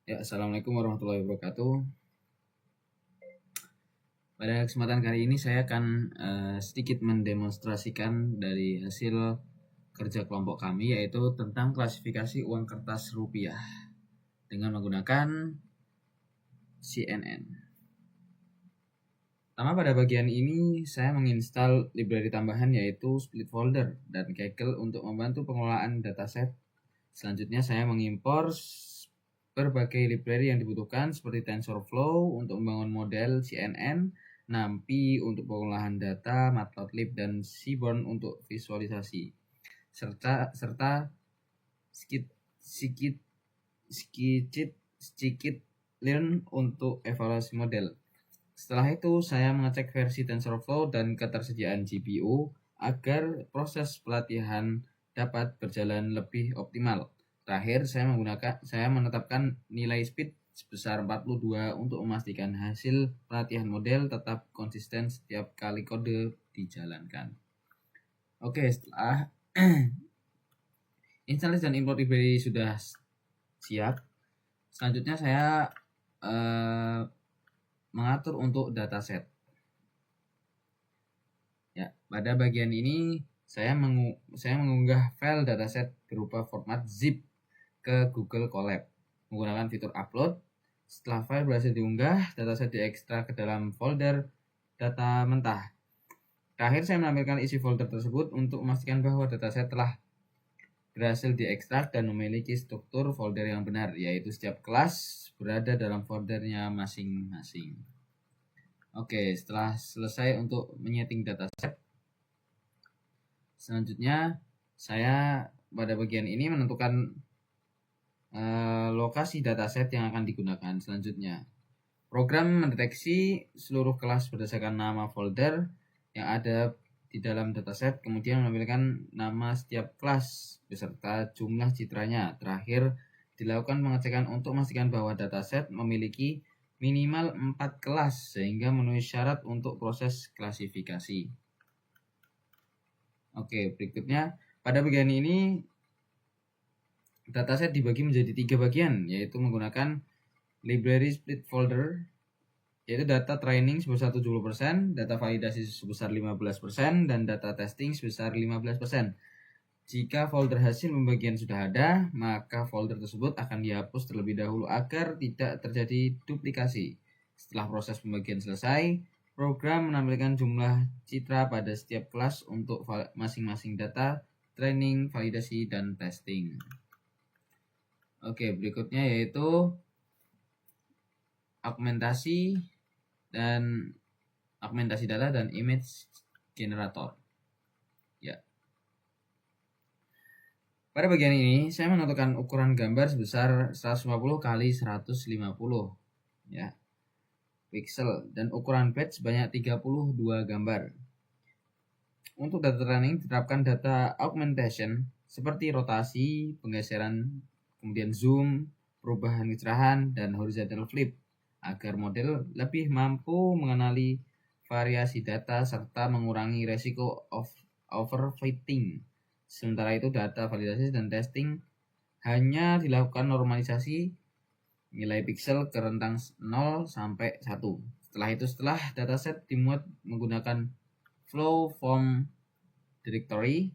Ya, Assalamualaikum warahmatullahi wabarakatuh. Pada kesempatan kali ini saya akan sedikit mendemonstrasikan dari hasil kerja kelompok kami, yaitu tentang klasifikasi uang kertas rupiah dengan menggunakan CNN. Pertama, pada bagian ini saya menginstal library tambahan yaitu split folder dan Kaggle untuk membantu pengelolaan dataset. Selanjutnya saya mengimpor berbagai library yang dibutuhkan seperti TensorFlow untuk membangun model CNN, NumPy untuk pengolahan data, Matplotlib dan Seaborn untuk visualisasi, serta Scikit-learn untuk evaluasi model. Setelah itu saya mengecek versi TensorFlow dan ketersediaan GPU agar proses pelatihan dapat berjalan lebih optimal. Terakhir, saya menetapkan nilai speed sebesar 42 untuk memastikan hasil pelatihan model tetap konsisten setiap kali kode dijalankan. Oke, setelah installasi dan import library sudah siap, selanjutnya saya mengatur untuk dataset. Ya, pada bagian ini saya mengunggah file dataset berupa format zip ke Google Colab menggunakan fitur upload. Setelah file berhasil diunggah, dataset diekstrak ke dalam folder data mentah. Terakhir saya menampilkan isi folder tersebut untuk memastikan bahwa dataset telah berhasil diekstrak dan memiliki struktur folder yang benar, yaitu setiap kelas berada dalam foldernya masing-masing. Oke, setelah selesai untuk menyeting dataset, selanjutnya saya pada bagian ini menentukan lokasi dataset yang akan digunakan selanjutnya. Program mendeteksi seluruh kelas berdasarkan nama folder yang ada di dalam dataset, kemudian menampilkan nama setiap kelas beserta jumlah citranya. Terakhir, dilakukan pengecekan untuk memastikan bahwa dataset memiliki minimal 4 kelas sehingga memenuhi syarat untuk proses klasifikasi. Oke, berikutnya pada bagian ini dataset dibagi menjadi 3 bagian, yaitu menggunakan library split folder, yaitu data training sebesar 70%, data validasi sebesar 15%, dan data testing sebesar 15%. Jika folder hasil pembagian sudah ada, maka folder tersebut akan dihapus terlebih dahulu agar tidak terjadi duplikasi. Setelah proses pembagian selesai, program menampilkan jumlah citra pada setiap kelas untuk masing-masing data, training, validasi, dan testing. Oke, berikutnya yaitu augmentasi data dan image generator. Ya. Pada bagian ini saya menentukan ukuran gambar sebesar 150 kali 150 ya pixel dan ukuran batch sebanyak 32 gambar. Untuk data training diterapkan data augmentation seperti rotasi, penggeseran, kemudian zoom, perubahan kecerahan, dan horizontal flip agar model lebih mampu mengenali variasi data serta mengurangi resiko overfitting. Sementara itu data validasi dan testing hanya dilakukan normalisasi nilai pixel ke rentang 0 sampai 1. Setelah dataset dimuat menggunakan flow form directory,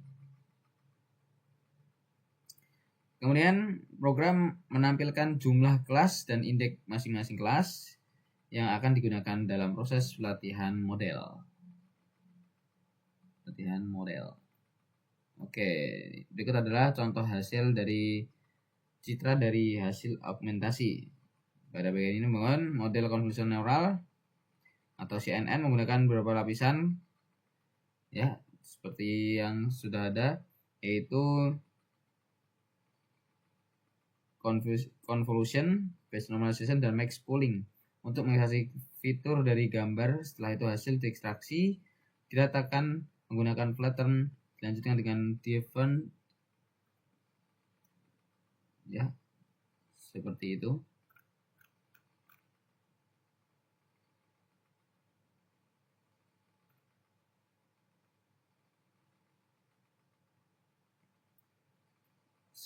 kemudian program menampilkan jumlah kelas dan indeks masing-masing kelas yang akan digunakan dalam proses pelatihan model. Oke, berikut adalah contoh hasil dari citra dari hasil augmentasi. Pada bagian ini membangun model convolution neural atau CNN menggunakan beberapa lapisan ya, seperti yang sudah ada, yaitu convolution, phase normalization, dan max pooling untuk mengekstraksi fitur dari gambar. Setelah itu hasil diekstraksi diratakan menggunakan flatten, dilanjutkan dengan different ya, seperti itu.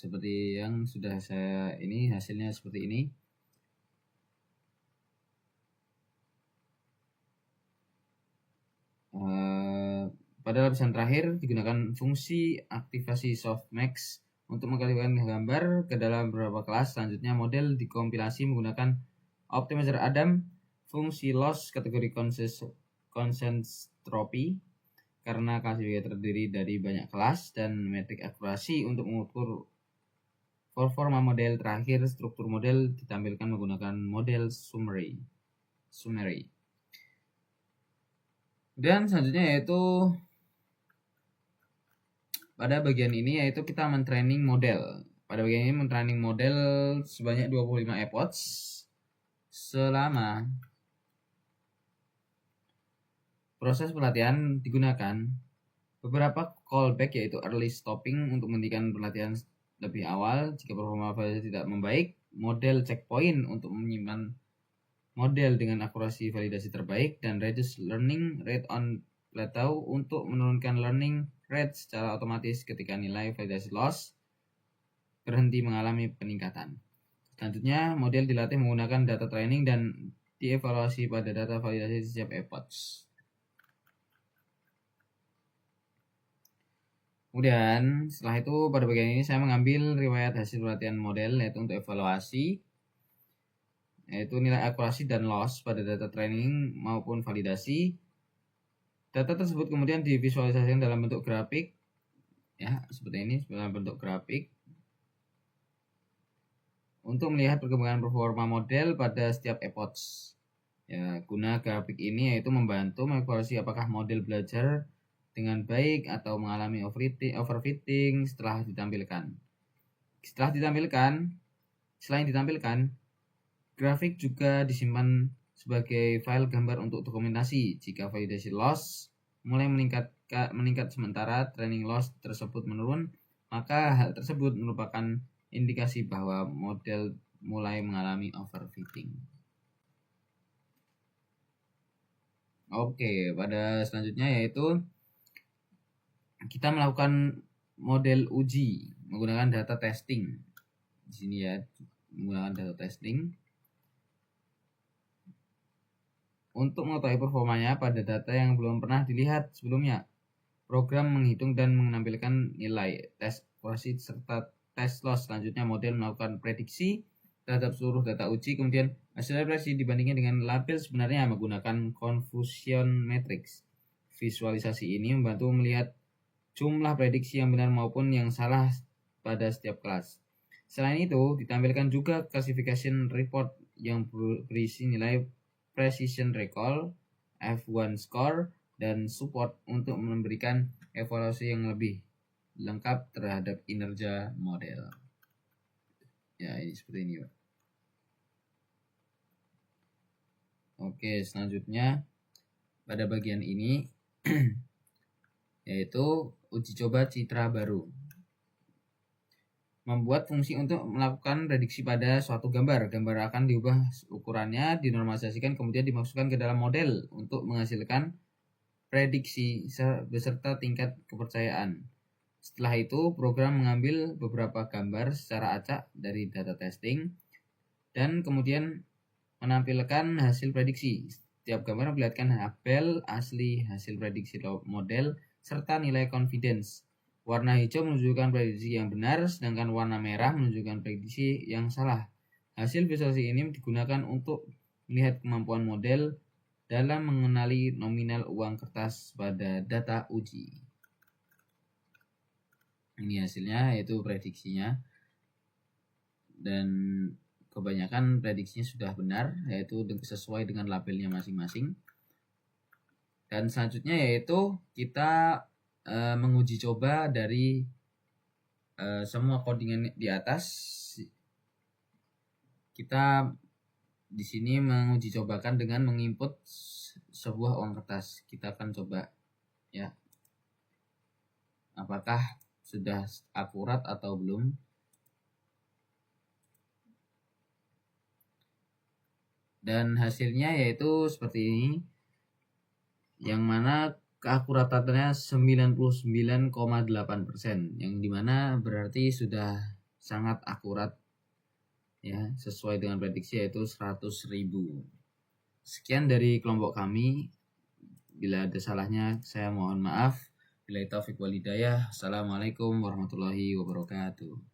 Seperti yang sudah saya ini hasilnya seperti ini. Pada lapisan terakhir digunakan fungsi aktivasi softmax untuk mengklasifikasikan gambar ke dalam beberapa kelas. Selanjutnya model dikompilasi menggunakan optimizer Adam, fungsi loss kategori konsentropy karena klasifikasi terdiri dari banyak kelas, dan metrik akurasi untuk mengukur performa model. Terakhir, struktur model ditampilkan menggunakan model summary. Dan selanjutnya yaitu pada bagian ini yaitu kita mentraining model. Pada bagian ini mentraining model sebanyak 25 epochs selama proses pelatihan digunakan beberapa callback yaitu early stopping untuk menghentikan pelatihan lebih awal jika performa validasi tidak membaik, model checkpoint untuk menyimpan model dengan akurasi validasi terbaik, dan reduce learning rate on plateau untuk menurunkan learning rate secara otomatis ketika nilai validasi loss berhenti mengalami peningkatan. Selanjutnya, model dilatih menggunakan data training dan dievaluasi pada data validasi setiap epoch. Kemudian setelah itu pada bagian ini saya mengambil riwayat hasil pelatihan model yaitu untuk evaluasi, yaitu nilai akurasi dan loss pada data training maupun validasi. Data tersebut kemudian divisualisasikan dalam bentuk grafik, ya seperti ini, dalam bentuk grafik untuk melihat perkembangan performa model pada setiap epoch. Ya, guna grafik ini yaitu membantu mengevaluasi apakah model belajar dengan baik atau mengalami overfitting setelah ditampilkan. Selain ditampilkan, grafik juga disimpan sebagai file gambar untuk dokumentasi. Jika validasi loss mulai meningkat sementara training loss tersebut menurun, maka hal tersebut merupakan indikasi bahwa model mulai mengalami overfitting. Oke, pada selanjutnya yaitu kita melakukan model uji menggunakan data testing. Di sini ya, menggunakan data testing untuk mengetahui performanya pada data yang belum pernah dilihat sebelumnya. Program menghitung dan menampilkan nilai tes akurasi serta tes loss. Selanjutnya model melakukan prediksi terhadap seluruh data uji, kemudian hasil prediksi dibandingkan dengan label sebenarnya menggunakan confusion matrix. Visualisasi ini membantu melihat jumlah prediksi yang benar maupun yang salah pada setiap kelas. Selain itu, ditampilkan juga classification report yang berisi nilai precision recall, F1 score, dan support untuk memberikan evaluasi yang lebih lengkap terhadap kinerja model. Ya, ini seperti ini, Pak. Oke, selanjutnya pada bagian ini yaitu uji coba citra baru. Membuat fungsi untuk melakukan prediksi pada suatu gambar. Gambar akan diubah ukurannya, dinormalisasikan, kemudian dimasukkan ke dalam model untuk menghasilkan prediksi beserta tingkat kepercayaan. Setelah itu, program mengambil beberapa gambar secara acak dari data testing dan kemudian menampilkan hasil prediksi. Setiap gambar memperlihatkan label asli hasil prediksi model serta nilai confidence. Warna hijau menunjukkan prediksi yang benar, sedangkan warna merah menunjukkan prediksi yang salah. Hasil visualisasi ini digunakan untuk melihat kemampuan model dalam mengenali nominal uang kertas pada data uji. Ini hasilnya, yaitu prediksinya. Dan kebanyakan prediksinya sudah benar, yaitu sesuai dengan labelnya masing-masing. Dan selanjutnya yaitu kita menguji coba dari semua codingan di atas. Kita di sini menguji cobakan dengan menginput sebuah uang kertas. Kita akan coba ya apakah sudah akurat atau belum. Dan hasilnya yaitu seperti ini, yang mana keakuratannya 99,8%, yang dimana berarti sudah sangat akurat ya, sesuai dengan prediksi yaitu 100.000. Sekian dari kelompok kami. Bila ada salahnya saya mohon maaf. Billahi taufiq wal hidayah. Assalamualaikum warahmatullahi wabarakatuh.